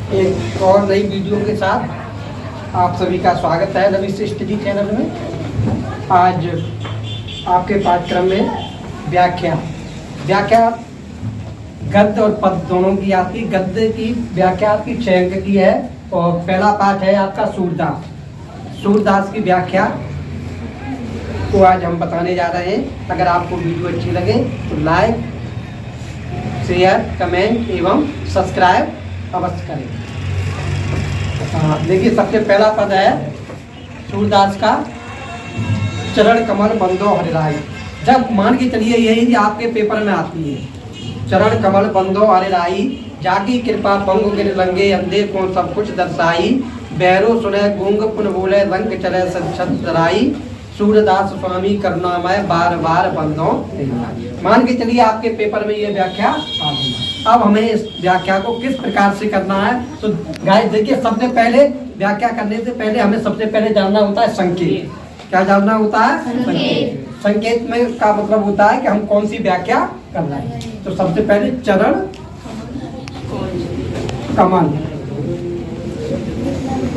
एक और नई वीडियो के साथ आप सभी का स्वागत है रवि स्टडी चैनल में। आज आपके पाठ्यक्रम में व्याख्या गद्य और पद दोनों की आती। गद्य की व्याख्या आपकी 6 अंक की है और पहला पाठ है आपका सूरदास की व्याख्या को आज हम बताने जा रहे हैं। अगर आपको वीडियो अच्छी लगे तो लाइक, शेयर, कमेंट एवं सब्सक्राइब अवश्य करें। देखिए, सबसे पहला पद है सूरदास का, चरण कमल बंदो हरिराई। जब मान के चलिए यही आपके पेपर में आती है, चरण कमल बंदो हरिराई, जाकी कृपा पंगु गिर लंगे, अंधे को सब कुछ दर्शाई, बैरो सुने गूंग पुन बोले, रंग चले सराई, सूरदास स्वामी करुणामय बार बार बंदो। मान के चलिए आपके पेपर में ये व्याख्या आ गई। अब हमें इस व्याख्या को किस प्रकार से करना है, तो गाइस देखिए, सबसे पहले व्याख्या करने से पहले हमें सबसे पहले जानना होता है संकेत। क्या जानना होता है? संकेत। संकेत में का मतलब होता है कि हम कौन सी व्याख्या कर रहे हैं। तो सबसे पहले चरण कमल,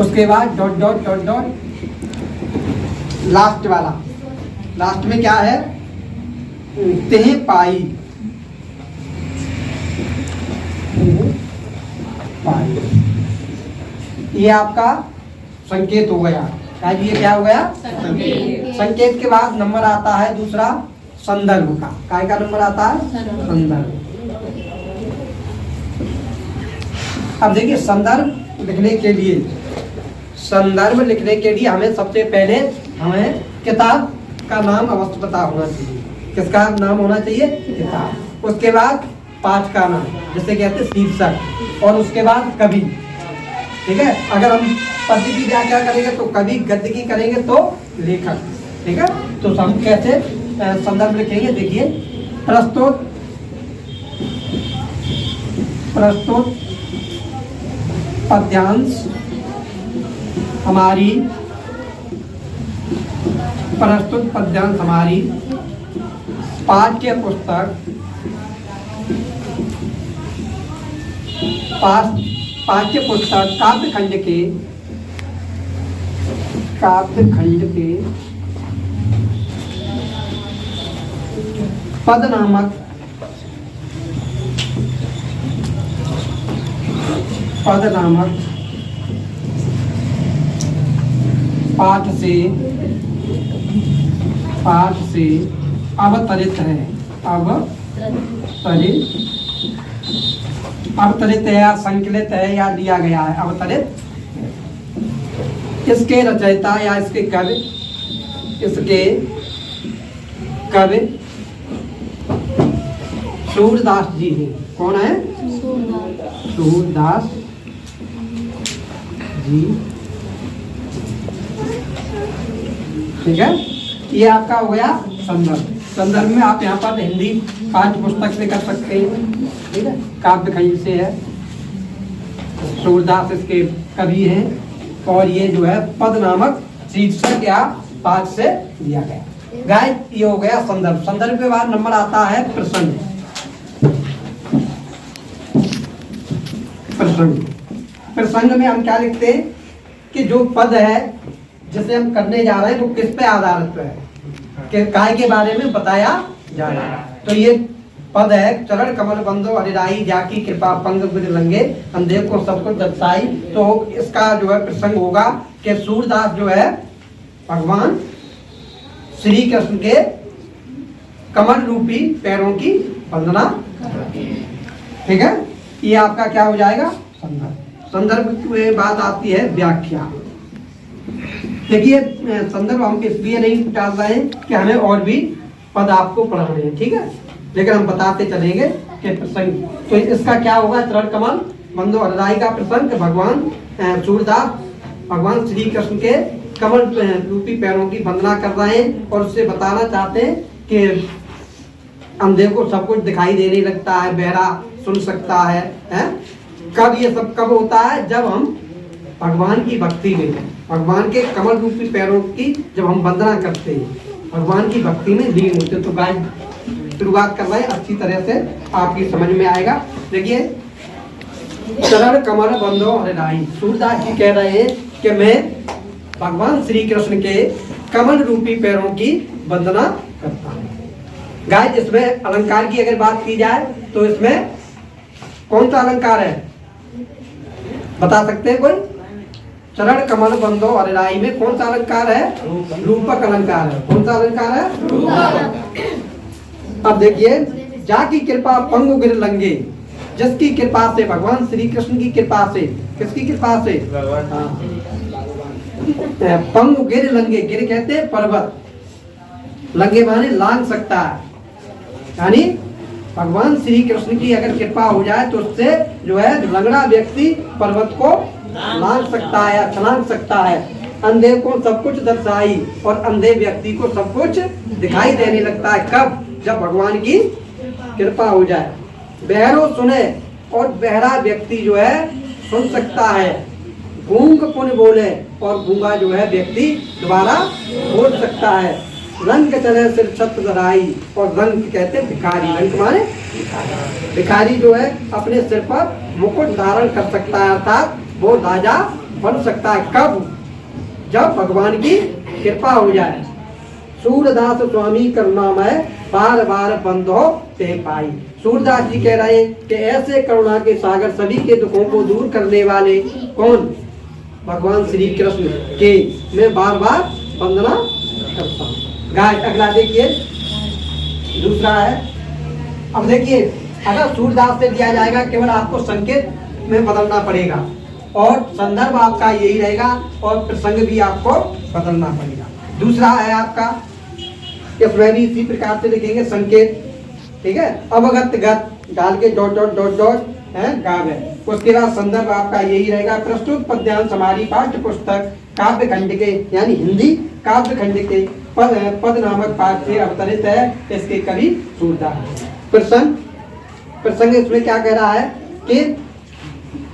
उसके बाद dot dot dot dot, last वाला, लास्ट में क्या है? तेह पाई। ये आपका संकेत हो गया। ये क्या हो गया? संकेत। संकेत के बाद नंबर आता है दूसरा संदर्भ का। काय का नंबर आता है? संदर्भ। अब देखिए, संदर्भ लिखने के लिए हमें सबसे पहले हमें किताब का नाम अवश्य पता होना चाहिए। किसका नाम होना चाहिए? किताब। उसके बाद पाठ का नाम, जिसे कहते हैं शीर्षक, और उसके बाद कवि। ठीक है, अगर हम पद्य की व्याख्या करेंगे तो कवि, गद्य की करेंगे तो लेखक। ठीक है, तो हम कैसे संदर्भ लिखेंगे? देखिए, प्रस्तुत पद्यांश हमारी, प्रस्तुत पद्यांश हमारी पाठ्य पुस्तक, पाठ्य पुस्तक काव्यखंड के पद नामक पाठ से अवतरित है। अवतरित है या संकलित है या दिया गया है। अवतरित, इसके रचयिता या इसके कवि सूरदास जी हैं। कौन है? सूरदास जी। ठीक है, ये आपका हो गया संदर्भ। संदर्भ में आप यहाँ पर हिंदी पाठ्य पुस्तक से कर सकते हैं। ठीक है, काव्यखंड से है, सूरदास इसके कवि हैं, और ये जो है पद नामक शीर्षक या पाठ से दिया गया। गाइस, ये हो गया संदर्भ। संदर्भ के बाद नंबर आता है प्रसंग। प्रसंग में हम क्या लिखते हैं कि जो पद है जिसे हम करने जा रहे हैं वो किस पे आधारित है, कि काय के बारे में बताया जा रहा है। तो ये पद है, चरण कमल बंदो हरिराई, जाकी कृपा पंग बिर लंगे, अंधे को सब कुछ दर्शाई। तो इसका जो है प्रसंग होगा कि सूरदास जो है भगवान श्री कृष्ण के कमल रूपी पैरों की वंदना। ठीक है, ये आपका क्या हो जाएगा? संदर्भ। संदर्भ के बाद आती है व्याख्या। देखिए, संदर्भ हम इसलिए नहीं डाल रहे हैं कि हमें और भी पद आपको पढ़ाने हैं। ठीक है, लेकिन हम बताते चलेंगे कि प्रसंग। तो इसका क्या होगा? चरण कमल बंदो हरिराई का प्रसंग, भगवान सूरदास भगवान श्री कृष्ण के कमल रूपी पैरों की वंदना कर रहे हैं और उससे बताना चाहते हैं कि अंधे को सब कुछ दिखाई देने लगता है, बहरा सुन सकता है। कब ये सब कब होता है? जब हम भगवान की भक्ति में, भगवान के कमल रूपी पैरों की जब हम वंदना करते हैं, भगवान की भक्ति में लीन होते। तो गाइस शुरुआत कर रहे हैं, अच्छी तरह से आपकी समझ में आएगा। देखिए, चरण कमल बंधो हरिनाई। सूरदास जी कह रहे हैं कि मैं भगवान श्री कृष्ण के कमल रूपी पैरों की वंदना करता हूँ। गाइस, इसमें अलंकार की अगर बात की जाए तो इसमें कौन सा अलंकार है, बता सकते हैं कोई? चरण कमल बंधो हरिनाई में कौन सा अलंकार है? रूपक अलंकार है। कौन सा अलंकार है? अब देखिए, जाकी कृपा पंगु गिर लंगे, जिसकी कृपा से, भगवान श्री कृष्ण की कृपा से, किसकी कृपा से? पंगु गिर लंगे, गिर कहते हैं पर्वत, लंगे माने लांग सकता है, यानी भगवान श्री कृष्ण की अगर कृपा हो जाए तो उससे जो है लंगड़ा व्यक्ति पर्वत को लांग सकता है या छलांग सकता है। अंधे को सब कुछ दर्शाई और अंधे व्यक्ति को सब कुछ दिखाई देने लगता है। कब? जब भगवान की कृपा हो जाए। बहरो सुने, और बहरा व्यक्ति जो है सुन सकता है। गूंग पुन बोले, और गूंगा जो है व्यक्ति दोबारा बोल सकता है। रंग चले सिर छत धराई, और रंग कहते हैं भिखारी, रंग माने भिखारी जो है अपने सिर पर मुकुट धारण कर सकता है, अर्थात वो राजा बन सकता है। कब? जब भगवान की कृपा हो जाए। सूरदास स्वामी करुणामय, बार बार बंधो ते पाई। सूरदास जी कह रहे हैं कि ऐसे करुणा के सागर, सभी के दुखों को दूर करने वाले कौन? भगवान श्री कृष्ण के मैं बार बार वंदना करता हूँ। गाइस, अगला देखिए, दूसरा है। अब देखिए, अगर सूरदास से दिया जाएगा केवल आपको संकेत में बदलना पड़ेगा और संदर्भ आपका यही रहेगा और प्रसंग भी आपको बदलना पड़ेगा। दूसरा है आपका, इसमें भी इसी प्रकार से लिखेंगे संकेत, ठीक है। अवगत गत डाल के डॉट डॉट डॉट डॉट है गाव है। उसके बाद संदर्भ आपका यही रहेगा। प्रस्तुत पद्यांश हमारी पाठ्य पुस्तक काव्य खंड के, यानी हिंदी काव्य खंड के पद नामक पाठ से अवतरित है। इसके कवि सूरदास। प्रसंग इसमें क्या कह रहा है कि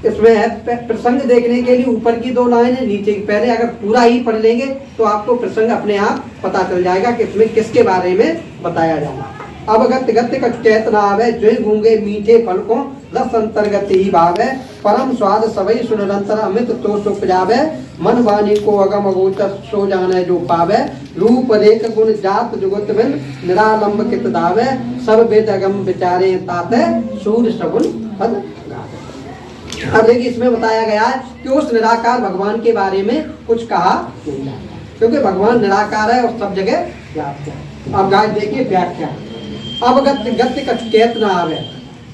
इसमें है प्रसंग देखने के लिए ऊपर की 2 लाइन है, नीचे की। पहले अगर पूरा ही पढ़ लेंगे तो आपको प्रसंग अपने आप पता चल जाएगा कि इसमें किसके बारे में बताया जाएगा। अवगत गत्य कछ कहत ना आवे, जो गूंगे मीठे फल को रस अंतर्गत ही भावे। परम स्वाद सबई सुन निरंतर, अमित तो सो उपजावे। मन वाणी को अगम अगोचर, सो जाने जो पावे। रूप रेख गुण जात जुगत बिन, निरालंब कित दावे। सब वेद अगम विचारे ताते, सूर्य सगुन पद गावे। अब देखिए, इसमें बताया गया है कि उस निराकार भगवान के बारे में कुछ कहा नहीं है, क्योंकि भगवान निराकार है और सब जगह व्याप्त है। अब गाइस देखिए व्याख्या। अवगत गति कछ कहत ना आवे,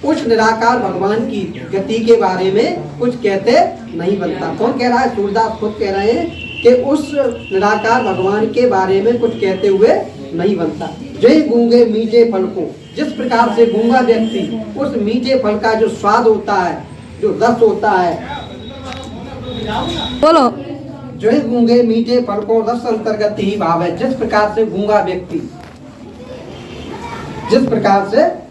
उस निराकार भगवान की गति के बारे में कुछ कहते नहीं बनता। कौन कह रहा है? सूरदास खुद कह रहे हैं कि उस निराकार भगवान के बारे में कुछ कहते हुए नहीं बनता। जय गूंगे मीठे फल को, जिस प्रकार से गूंगा व्यक्ति उस मीठे फल का जो स्वाद होता है, जो रस होता है, बोलो, जो गूंगे मीठे फल को रस अंतर्गत ही भाव है। जिस प्रकार से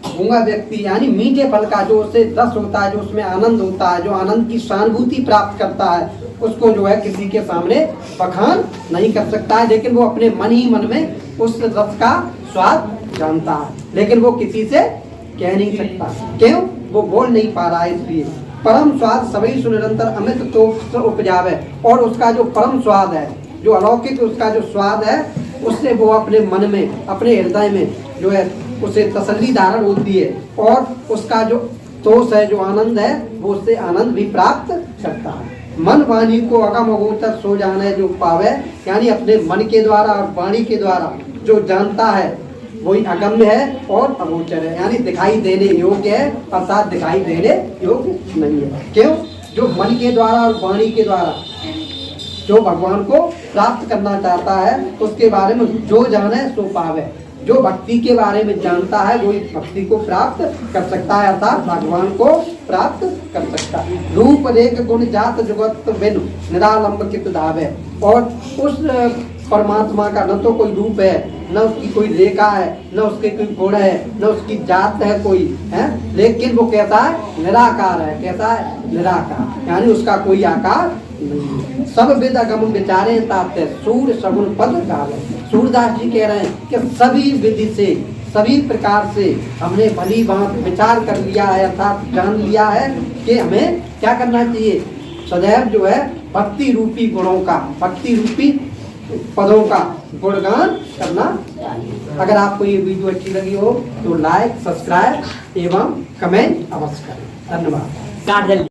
गूंगा व्यक्ति यानी मीठे फल का जो उससे रस होता है, जो उसमें आनंद होता है, जो आनंद की सहानुभूति प्राप्त करता है, उसको जो है किसी के सामने बखान नहीं कर सकता है, लेकिन वो अपने मन ही मन में उस रस का स्वाद जानता है, लेकिन वो किसी से कह नहीं सकता। क्यों? वो बोल नहीं पा रहा है। इसलिए परम स्वाद सबई सुनिरंतर, अमित तो उपजावे, और उसका जो परम स्वाद है, जो अलौकिक उसका जो स्वाद है, उससे वो अपने मन में, अपने हृदय में जो है उसे तसल्ली धारण होती है, और उसका जो तोष है, जो आनंद है, वो उससे आनंद भी प्राप्त करता है। मन वाणी को अगम अगोचर सो जाने जो पावे, यानी अपने मन के द्वारा और वाणी के द्वारा जो जानता है वही अगम्य है और अगोचर है, यानी दिखाई देने योग्य है, अर्थात दिखाई देने योग्य नहीं है। क्यों? जो मन के द्वारा और वाणी के द्वारा जो भगवान को प्राप्त करना चाहता है, उसके बारे में जो जाने सो पावे। जो भक्ति के बारे में जानता है वही भक्ति को प्राप्त कर सकता है, अर्थात भगवान को प्राप्त कर सकता है। रूप रेख गुण जात जुगत बिन, निरालंब कित धावे, और उस परमात्मा का न तो कोई रूप है, न उसकी कोई रेखा है, न उसके कोई गुण है, न उसकी जात है कोई है, लेकिन वो कैसा है? निराकार है। कैसा है? निराकार, यानी उसका कोई आकार नहीं। सब वेद अगम विचारे ताते, सूर्य सगुन पद गावे। सूरदास जी कह रहे हैं कि सभी विधि से, सभी प्रकार से हमने भली बात विचार कर लिया है, अर्थात जान लिया है कि हमें क्या करना चाहिए, सदैव जो है भक्ति रूपी गुणों का, भक्ति रूपी पदों का गुणगान करना। अगर आपको ये वीडियो अच्छी लगी हो तो लाइक, सब्सक्राइब एवं कमेंट अवश्य करें। धन्यवाद।